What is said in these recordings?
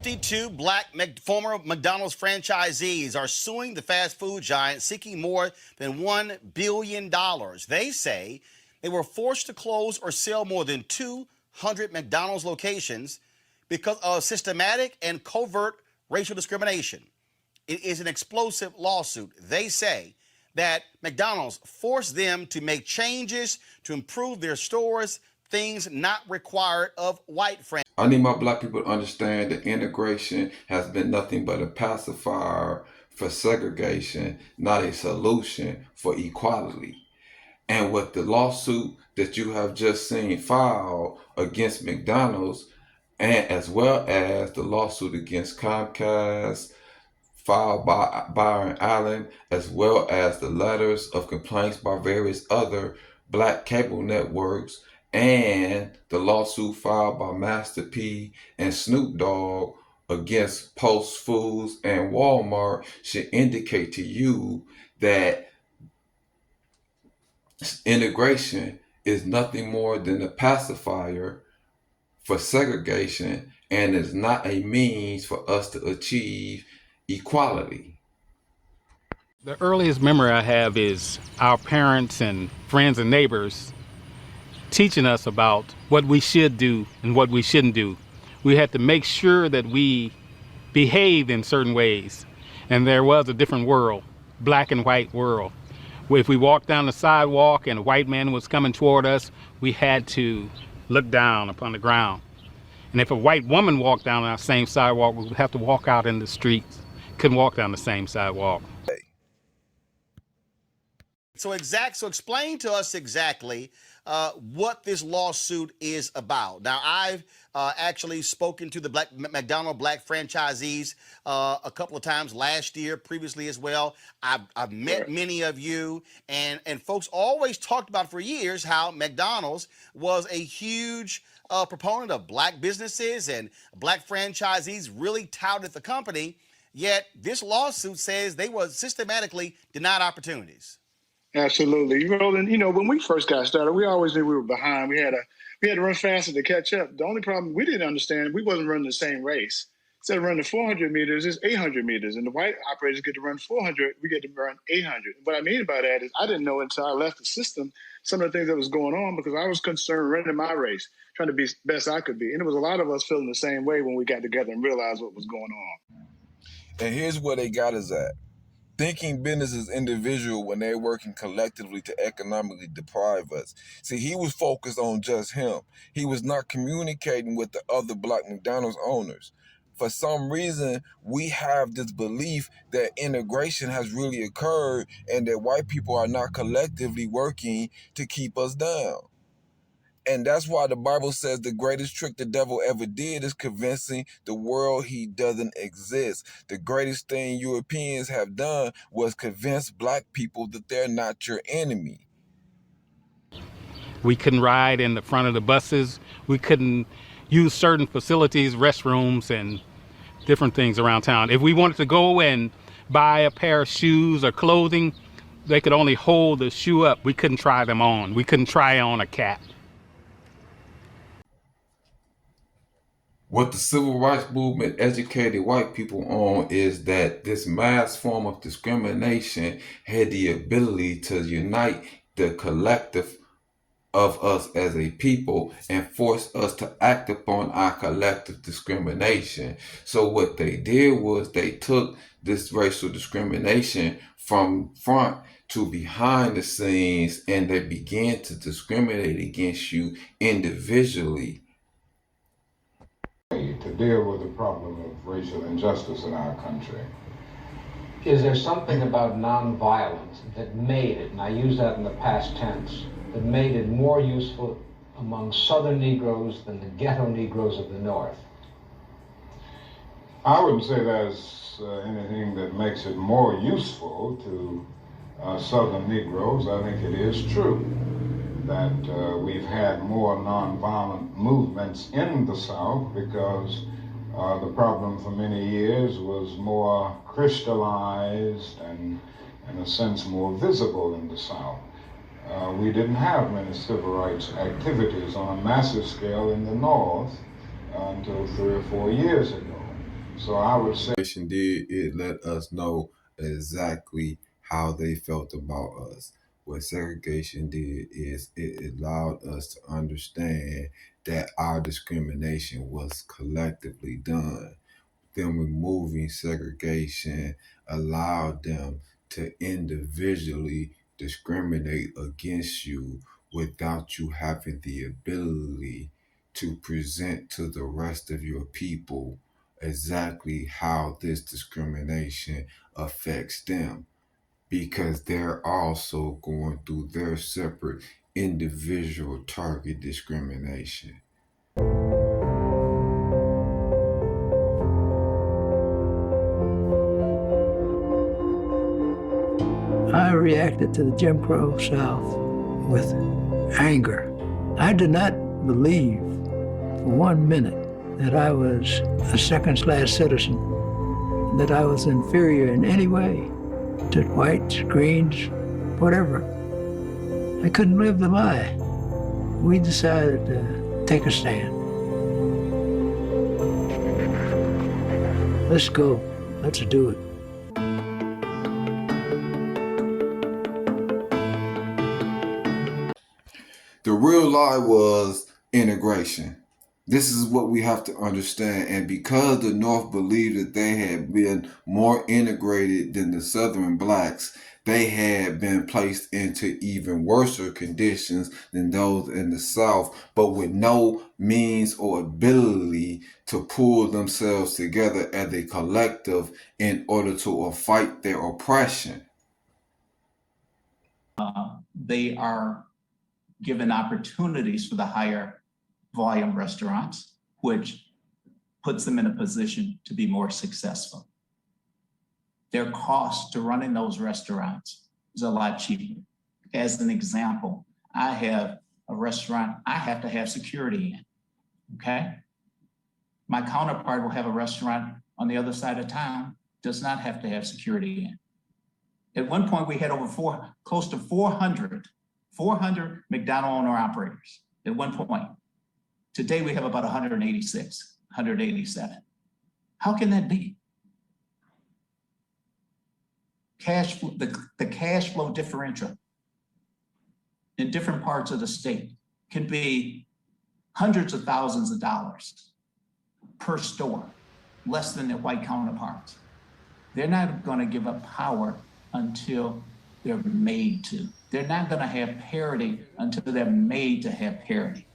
52 former McDonald's franchisees are suing the fast food giant, seeking more than $1 billion. They say they were forced to close or sell more than 200 McDonald's locations because of systematic and covert racial discrimination. It is an explosive lawsuit. They say that McDonald's forced them to make changes to improve their stores, things not required of white franchisees. I need my black people to understand that integration has been nothing but a pacifier for segregation, not a solution for equality. And with the lawsuit that you have just seen filed against McDonald's, and as well as the lawsuit against Comcast filed by Byron Allen, as well as the letters of complaints by various other black cable networks, and the lawsuit filed by Master P and Snoop Dogg against Post Foods and Walmart should indicate to you that integration is nothing more than a pacifier for segregation and is not a means for us to achieve equality. The earliest memory I have is our parents and friends and neighbors teaching us about what we should do and what we shouldn't do. We had to make sure that we behaved in certain ways. And there was a different world, black and white world. If we walked down the sidewalk and a white man was coming toward us, we had to look down upon the ground. And if a white woman walked down our same sidewalk, we would have to walk out in the streets. Couldn't walk down the same sidewalk. So explain to us exactly what this lawsuit is about. Now, I've actually spoken to the McDonald black franchisees a couple of times last year, previously as well. I've met many of you, and folks always talked about for years how McDonald's was a huge proponent of black businesses and black franchisees really touted the company. Yet this lawsuit says they were systematically denied opportunities. Absolutely. And when we first got started, we always knew we were behind. We had to run faster to catch up. The only problem we didn't understand, we wasn't running the same race. Instead of running 400 meters, it's 800 meters. And the white operators get to run 400, we get to run 800. What I mean by that is I didn't know until I left the system some of the things that was going on because I was concerned running my race, trying to be best I could be. And there was a lot of us feeling the same way when we got together and realized what was going on. And here's where they got us at. Thinking business is individual when they're working collectively to economically deprive us. See, he was focused on just him. He was not communicating with the other black McDonald's owners. For some reason, we have this belief that integration has really occurred and that white people are not collectively working to keep us down. And that's why the Bible says the greatest trick the devil ever did is convincing the world he doesn't exist. The greatest thing Europeans have done was convince black people that they're not your enemy. We couldn't ride in the front of the buses. We couldn't use certain facilities, restrooms, and different things around town. If we wanted to go and buy a pair of shoes or clothing, they could only hold the shoe up. We couldn't try them on. We couldn't try on a cap. What the civil rights movement educated white people on is that this mass form of discrimination had the ability to unite the collective of us as a people and force us to act upon our collective discrimination. So what they did was they took this racial discrimination from front to behind the scenes and they began to discriminate against you individually. To deal with the problem of racial injustice in our country. Is there something about nonviolence that made it, and I use that in the past tense, that made it more useful among Southern Negroes than the ghetto Negroes of the North? I wouldn't say there's anything that makes it more useful to Southern Negroes. I think it is true that we've had more nonviolent movements in the South because the problem for many years was more crystallized and, in a sense, more visible in the South. We didn't have many civil rights activities on a massive scale in the North until 3 or 4 years ago. So I would say Did it let us know exactly how they felt about us. What segregation did is it allowed us to understand that our discrimination was collectively done. Them removing segregation allowed them to individually discriminate against you without you having the ability to present to the rest of your people exactly how this discrimination affects them, because they're also going through their separate individual target discrimination. I reacted to the Jim Crow South with anger. I did not believe for 1 minute that I was a second-class citizen, that I was inferior in any way to whites, greens, whatever. I couldn't live the lie. We decided to take a stand. Let's go. Let's do it. The real lie was integration. This is what we have to understand. And because the North believed that they had been more integrated than the Southern blacks, they had been placed into even worse conditions than those in the South, but with no means or ability to pull themselves together as a collective in order to fight their oppression. They are given opportunities for the higher volume restaurants, which puts them in a position to be more successful. Their cost to running those restaurants is a lot cheaper. As an example, I have a restaurant I have to have security in, okay? My counterpart will have a restaurant on the other side of town, does not have to have security in. At one point, we had close to 400 McDonald's owner operators at one point. Today, we have about 186, 187. How can that be? The cash flow differential in different parts of the state can be hundreds of thousands of dollars per store, less than their white counterparts. They're not going to give up power until they're made to. They're not going to have parity until they're made to have parity.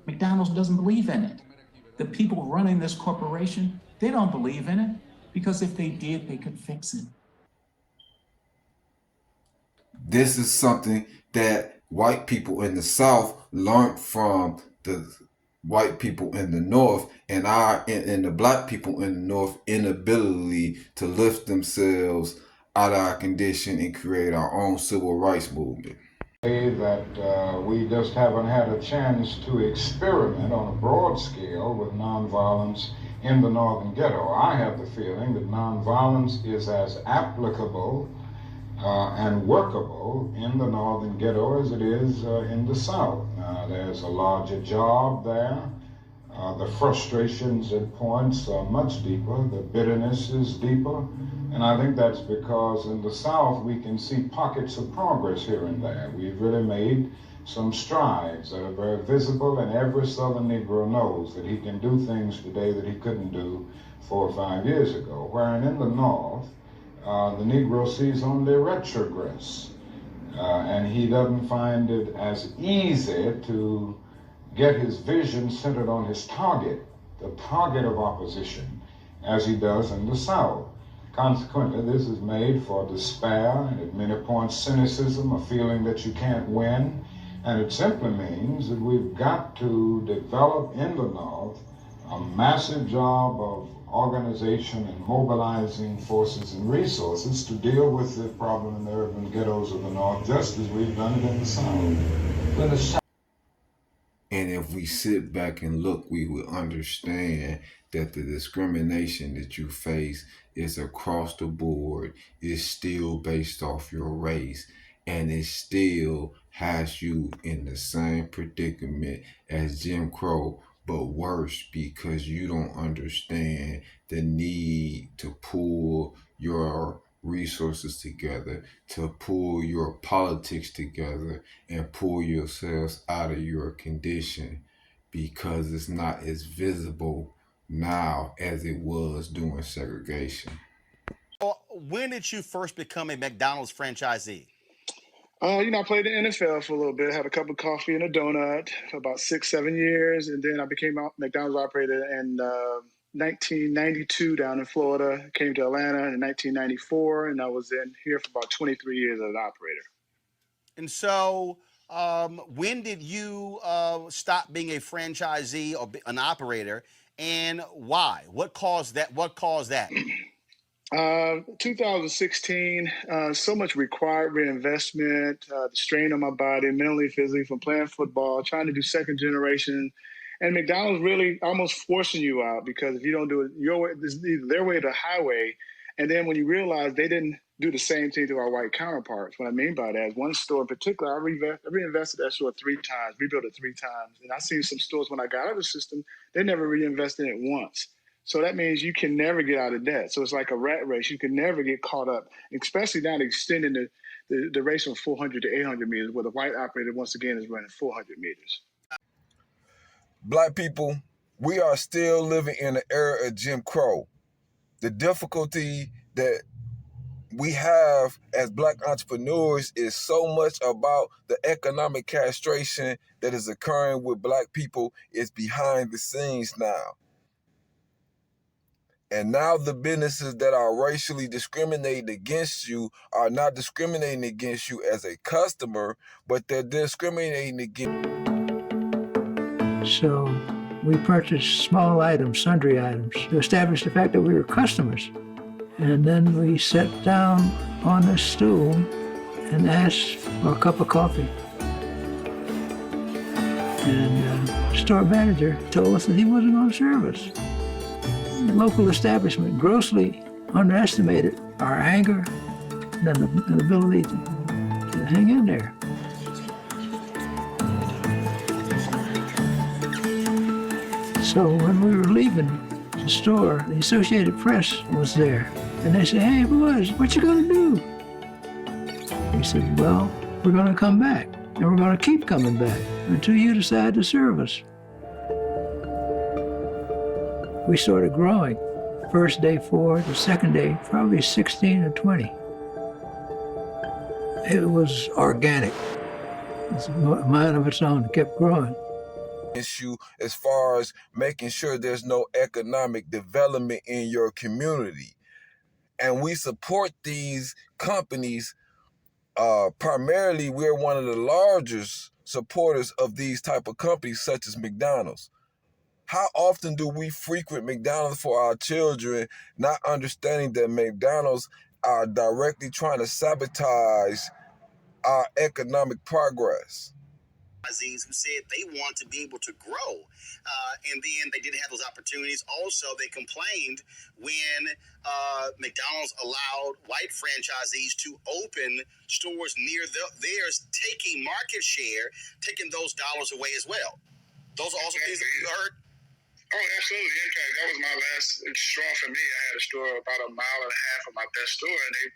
McDonald's doesn't believe in it. The people running this corporation, they don't believe in it, because if they did, they could fix it. This is something that white people in the South learned from the white people in the North, and the black people in the North inability to lift themselves out of our condition and create our own civil rights movement. that we just haven't had a chance to experiment on a broad scale with nonviolence in the Northern Ghetto. I have the feeling that nonviolence is as applicable and workable in the Northern Ghetto as it is in the South. There's a larger job there. The frustrations at points are much deeper. The bitterness is deeper. And I think that's because in the South we can see pockets of progress here and there. We've really made some strides that are very visible, and every Southern Negro knows that he can do things today that he couldn't do 4 or 5 years ago. Wherein in the North, the Negro sees only retrogress, and he doesn't find it as easy to get his vision centered on his target, the target of opposition, as he does in the South. Consequently, this is made for despair, and at many points cynicism, a feeling that you can't win, and it simply means that we've got to develop in the North a massive job of organization and mobilizing forces and resources to deal with the problem in the urban ghettos of the North, just as we've done it in the South. And if we sit back and look, we will understand that the discrimination that you face is across the board, is still based off your race, and it still has you in the same predicament as Jim Crow but worse because you don't understand the need to pull your resources together, to pull your politics together, and pull yourselves out of your condition because it's not as visible now as it was during segregation. Well, when did you first become a McDonald's franchisee? I played in the NFL for a little bit, had a cup of coffee and a donut for about 6, 7 years. And then I became a McDonald's operator in 1992 down in Florida. Came to Atlanta in 1994, and I was in here for about 23 years as an operator. And so, when did you stop being a franchisee or an operator, and why? What caused that? 2016, so much required reinvestment, the strain on my body, mentally, physically, from playing football, trying to do second generation. And McDonald's really almost forcing you out because if you don't do it your way, this is either their way or the highway. And then when you realize they didn't do the same thing to our white counterparts, what I mean by that is one store in particular, I reinvested that store 3 times, rebuilt it 3 times. And I seen some stores when I got out of the system, they never reinvested in it once. So that means you can never get out of debt. So it's like a rat race. You can never get caught up, especially now extending the race from 400 to 800 meters, where the white operator, once again, is running 400 meters. Black people, we are still living in the era of Jim Crow. The difficulty that we have as Black entrepreneurs is so much about the economic castration that is occurring with Black people is behind the scenes now. And now the businesses that are racially discriminating against you are not discriminating against you as a customer, but they're discriminating against. So we purchased small items, sundry items, to establish the fact that we were customers. And then we sat down on a stool and asked for a cup of coffee. And the store manager told us that he wasn't going to serve us. The local establishment grossly underestimated our anger and the ability to hang in there. So when we were leaving the store, the Associated Press was there. And they said, "Hey, boys, what you gonna do?" We said, "Well, we're gonna come back, and we're gonna keep coming back until you decide to serve us." We started growing. First day 4, the second day probably 16 or 20. It was organic. It's a mind of its own. It kept growing. Issue as far as making sure there's no economic development in your community. And we support these companies. Primarily, we're one of the largest supporters of these type of companies, such as McDonald's. How often do we frequent McDonald's for our children, not understanding that McDonald's are directly trying to sabotage our economic progress? Who said they want to be able to grow, and then they didn't have those opportunities. Also, they complained when McDonald's allowed white franchisees to open stores near theirs, taking market share, taking those dollars away as well. Those are also things that you heard. Oh, absolutely. In fact, that was my last straw for me. I had a store about a mile and a half from my best store, and they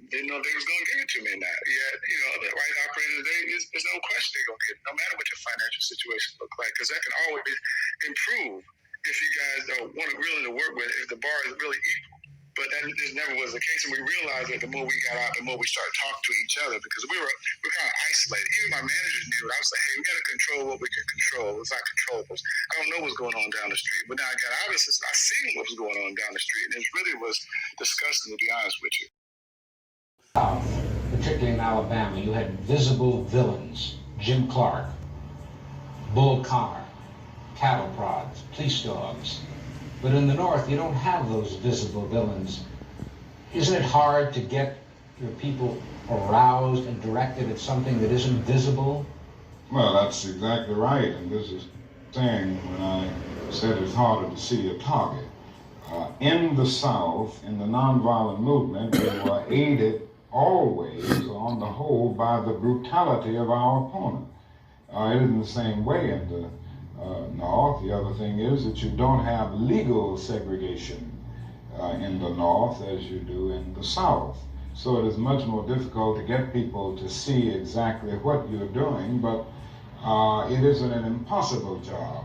didn't know they was going to give it to me or not. Yet, the white operators, there's no question they're going to get it, no matter what your financial situation look like, because that can always improve if you guys are willing to work with it, if the bar is really equal. But that just never was the case, and we realized that the more we got out, the more we started talking to each other, because we're kind of isolated. Even my managers knew it. I was like, hey, we got to control what we can control. It's not controllables. I don't know what's going on down the street. But now I got out of this, I seen what was going on down the street, and it really was disgusting, to be honest with you. Particularly in Alabama, you had visible villains: Jim Clark, Bull Connor, cattle prods, police dogs. But in the North, you don't have those visible villains. Isn't it hard to get your people aroused and directed at something that isn't visible? Well, that's exactly right, and this is saying when I said it's harder to see a target. In the South, in the nonviolent movement, we were aided always, on the whole, by the brutality of our opponent. It isn't the same way in the North. The other thing is that you don't have legal segregation in the North as you do in the South. So it is much more difficult to get people to see exactly what you're doing, but it isn't an impossible job.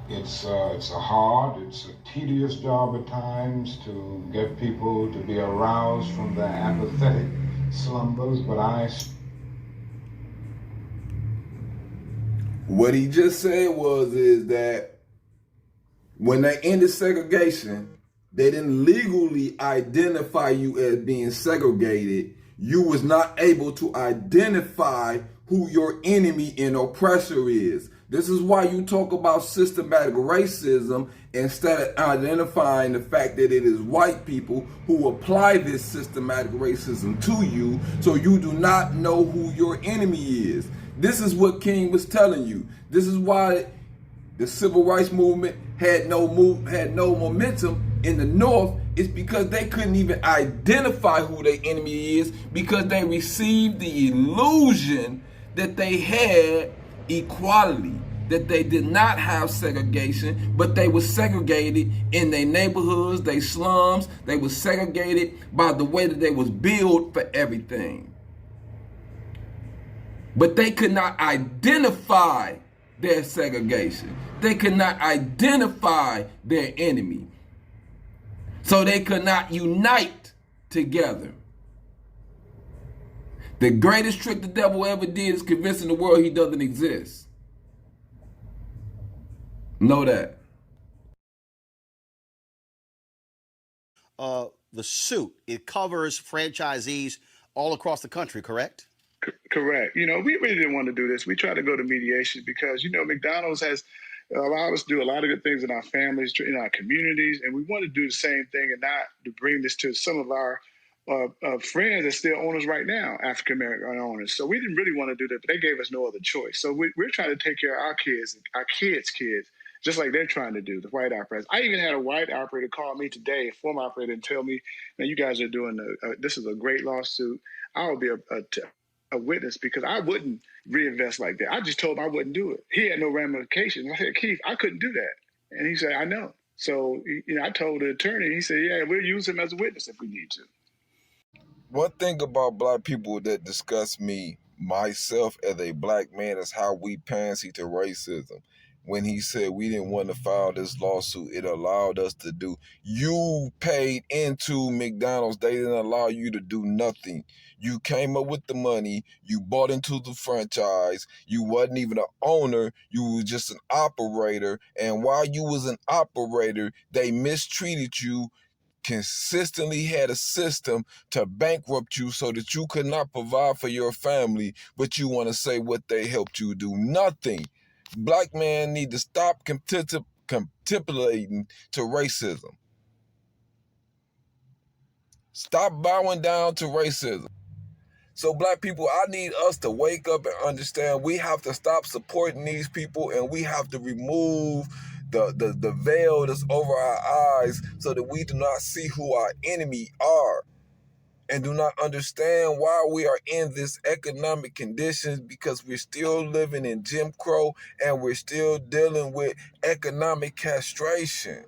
It's a hard, it's a tedious job at times to get people to be aroused from their apathetic slumbers, but What he just said is that when they ended segregation, they didn't legally identify you as being segregated. You was not able to identify who your enemy and oppressor is. This is why you talk about systematic racism instead of identifying the fact that it is white people who apply this systematic racism to you, so you do not know who your enemy is. This is what King was telling you. This is why the civil rights movement had no momentum in the North. Is because they couldn't even identify who their enemy is, because they received the illusion that they had equality, that they did not have segregation, but they were segregated in their neighborhoods, their slums. They were segregated by the way that they was billed for everything. But they could not identify their segregation. They could not identify their enemy. So they could not unite together. The greatest trick the devil ever did is convincing the world he doesn't exist. Know that. The suit, it covers franchisees all across the country, correct? Correct. We really didn't want to do this. We tried to go to mediation because, McDonald's has allowed us to do a lot of good things in our families, in our communities, and we want to do the same thing and not to bring this to some of our friends that still owners right now, African American owners. So we didn't really want to do that, but they gave us no other choice. So we're trying to take care of our kids, kids, just like they're trying to do, the white operators. I even had a white operator call me today, a former operator, and tell me, "Now you guys are doing this is a great lawsuit. I will be a witness because I wouldn't reinvest like that. I just told him I wouldn't do it. He had no ramifications. I said, Keith, I couldn't do that." And he said, "I know." So, I told the attorney, he said, "Yeah, we'll use him as a witness if we need to." One thing about black people that disgusts me, myself as a black man, is how we pansy to racism. When he said we didn't want to file this lawsuit, it allowed us to do. You paid into McDonald's. They didn't allow you to do nothing. You came up with the money. You bought into the franchise. You wasn't even an owner. You was just an operator. And while you was an operator, they mistreated you, consistently had a system to bankrupt you so that you could not provide for your family, but you want to say what they helped you do. Nothing. Black men need to stop contemplating to racism. Stop bowing down to racism. So black people, I need us to wake up and understand we have to stop supporting these people, and we have to remove the veil that's over our eyes so that we do not see who our enemy are, and do not understand why we are in this economic conditions, because we're still living in Jim Crow and we're still dealing with economic castration.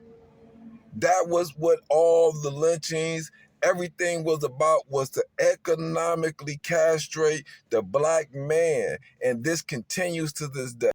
That was what all the lynchings, everything was about, was to economically castrate the black man. And this continues to this day.